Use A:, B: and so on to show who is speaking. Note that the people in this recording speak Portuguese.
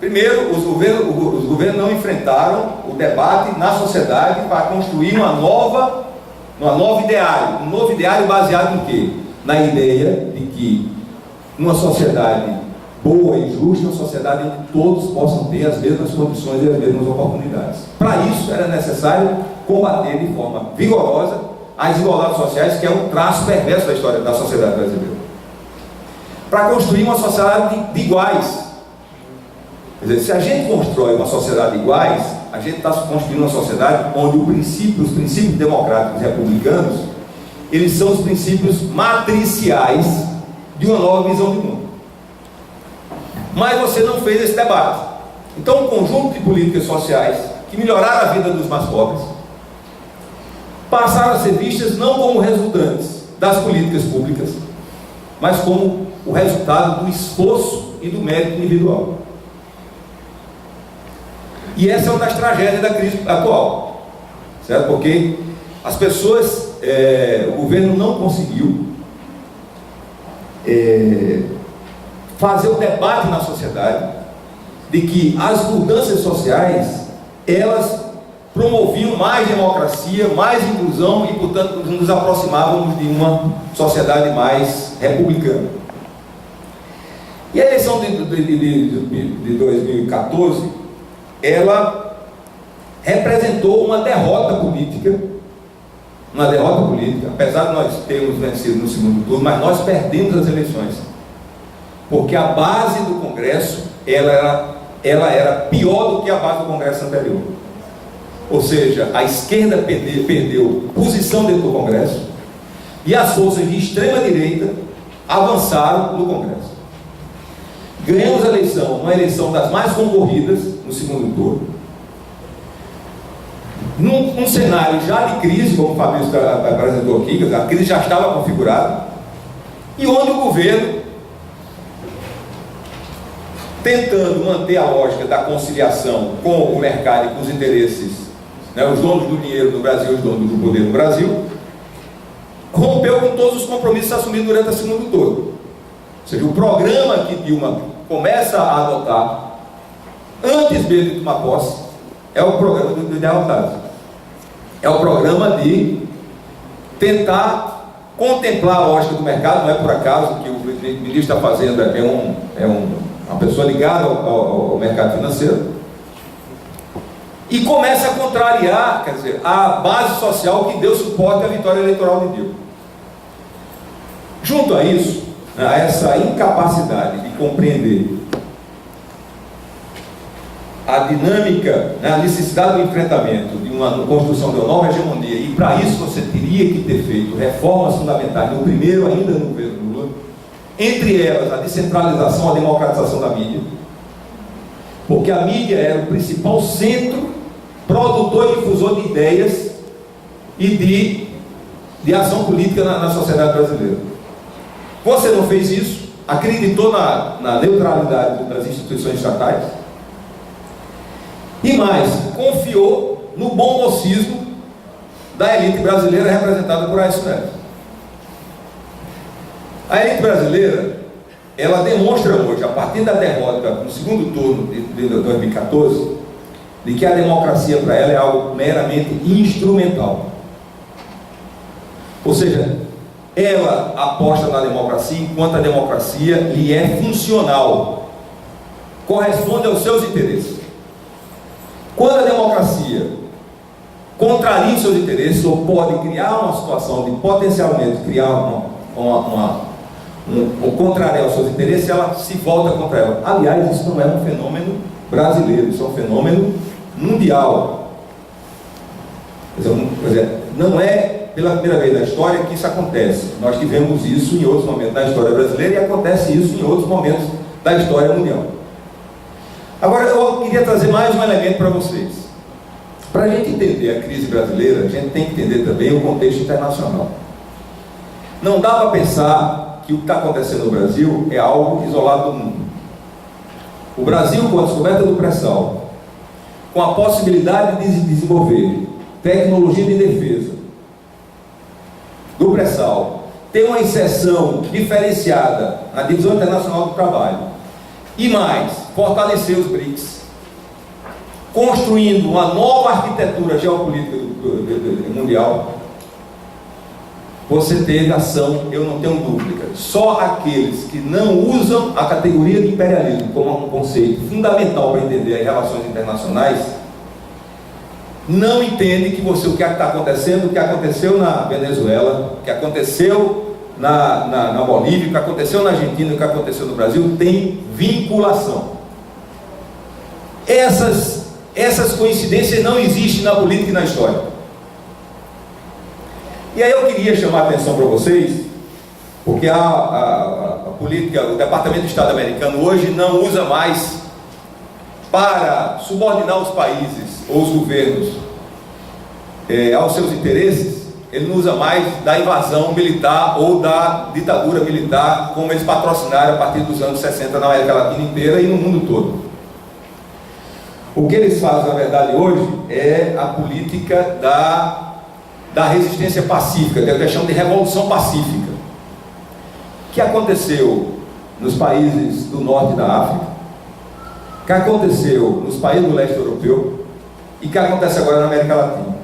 A: primeiro, os governos não enfrentaram o debate na sociedade para construir um novo ideário baseado em quê? Na ideia de que uma sociedade boa e justa, uma sociedade em que todos possam ter as mesmas condições e as mesmas oportunidades. Para isso era necessário combater de forma vigorosa as desigualdades sociais, que é um traço perverso da história da sociedade brasileira. Para construir uma sociedade de iguais. Quer dizer, se a gente constrói uma sociedade de iguais, a gente está construindo uma sociedade onde os princípios democráticos e republicanos, eles são os princípios matriciais de uma nova visão de mundo. Mas você não fez esse debate. Então, um conjunto de políticas sociais que melhoraram a vida dos mais pobres passaram a ser vistas não como resultantes das políticas públicas, mas como o resultado do esforço e do mérito individual. E essa é uma das tragédias da crise atual, certo? Porque as pessoas, o governo não conseguiu fazer o debate na sociedade de que as mudanças sociais, elas promoviam mais democracia, mais inclusão e, portanto, nos aproximávamos de uma sociedade mais republicana. E a eleição de 2014, ela representou uma derrota política, apesar de nós termos vencido no segundo turno, mas nós perdemos as eleições, porque a base do Congresso, ela era pior do que a base do Congresso anterior. Ou seja, a esquerda perdeu posição dentro do Congresso e as forças de extrema direita avançaram no Congresso. Ganhamos a eleição, uma eleição das mais concorridas no segundo turno, num cenário já de crise, como o Fabrício apresentou aqui, a crise já estava configurada, e onde o governo, tentando manter a lógica da conciliação com o mercado e com os interesses, os donos do dinheiro no Brasil, os donos do poder no Brasil, rompeu com todos os compromissos assumidos durante a segundo turno. Ou seja, o programa que Dilma começa a adotar antes mesmo de tomar posse é o programa do derrotado. É o programa de tentar contemplar a lógica do mercado. Não é por acaso que o ministro da Fazenda é uma pessoa ligada ao mercado financeiro, e começa a contrariar, quer dizer, a base social que deu suporte à vitória eleitoral de Dilma. Junto a isso, a essa incapacidade de compreender a dinâmica, a necessidade do enfrentamento de uma construção de uma nova hegemonia, e para isso você teria que ter feito reformas fundamentais, no primeiro ainda no governo Lula, entre elas a descentralização, a democratização da mídia, porque a mídia era o principal centro produtor e difusor de ideias e de ação política na sociedade brasileira. Você não fez isso, acreditou na neutralidade das instituições estatais e mais, confiou no bom mocismo da elite brasileira representada por Aécio Neves. A elite brasileira, ela demonstra hoje, a partir da derrota no segundo turno de 2014, de que a democracia para ela é algo meramente instrumental. Ou seja, ela aposta na democracia enquanto a democracia lhe é funcional, corresponde aos seus interesses. Quando a democracia contraria os seus interesses, ou pode criar uma situação de potencialmente criar ou contrariar os seus interesses, ela se volta contra ela. Aliás, isso não é um fenômeno brasileiro, isso é um fenômeno mundial. Quer dizer, não é pela primeira vez na história que isso acontece. Nós tivemos isso em outros momentos da história brasileira e acontece isso em outros momentos da história mundial. Agora eu queria trazer mais um elemento para vocês. Para a gente entender a crise brasileira, a gente tem que entender também o contexto internacional. Não dá para pensar que o que está acontecendo no Brasil é algo isolado do mundo. O Brasil, com a descoberta do pré-sal, com a possibilidade de desenvolver tecnologia de defesa do pré-sal, ter uma inserção diferenciada na divisão internacional do trabalho E mais, fortalecer os BRICS, construindo uma nova arquitetura geopolítica mundial. Você teve ação, eu não tenho dúvida. Só aqueles que não usam a categoria de imperialismo como um conceito fundamental para entender as relações internacionais, não entendem que o que está acontecendo, o que aconteceu na Venezuela, o que aconteceu na Bolívia, o que aconteceu na Argentina, o que aconteceu no Brasil, tem vinculação. Essas coincidências não existem na política e na história. E aí eu queria chamar a atenção para vocês, porque a política, o Departamento de Estado americano hoje não usa mais para subordinar os países ou os governos aos seus interesses. Ele não usa mais da invasão militar ou da ditadura militar, como eles patrocinaram a partir dos anos 60 na América Latina inteira e no mundo todo. O que eles fazem, na verdade, hoje é a política da resistência pacífica, que eles chamam de revolução pacífica, que aconteceu nos países do norte da África, que aconteceu nos países do leste europeu e que acontece agora na América Latina.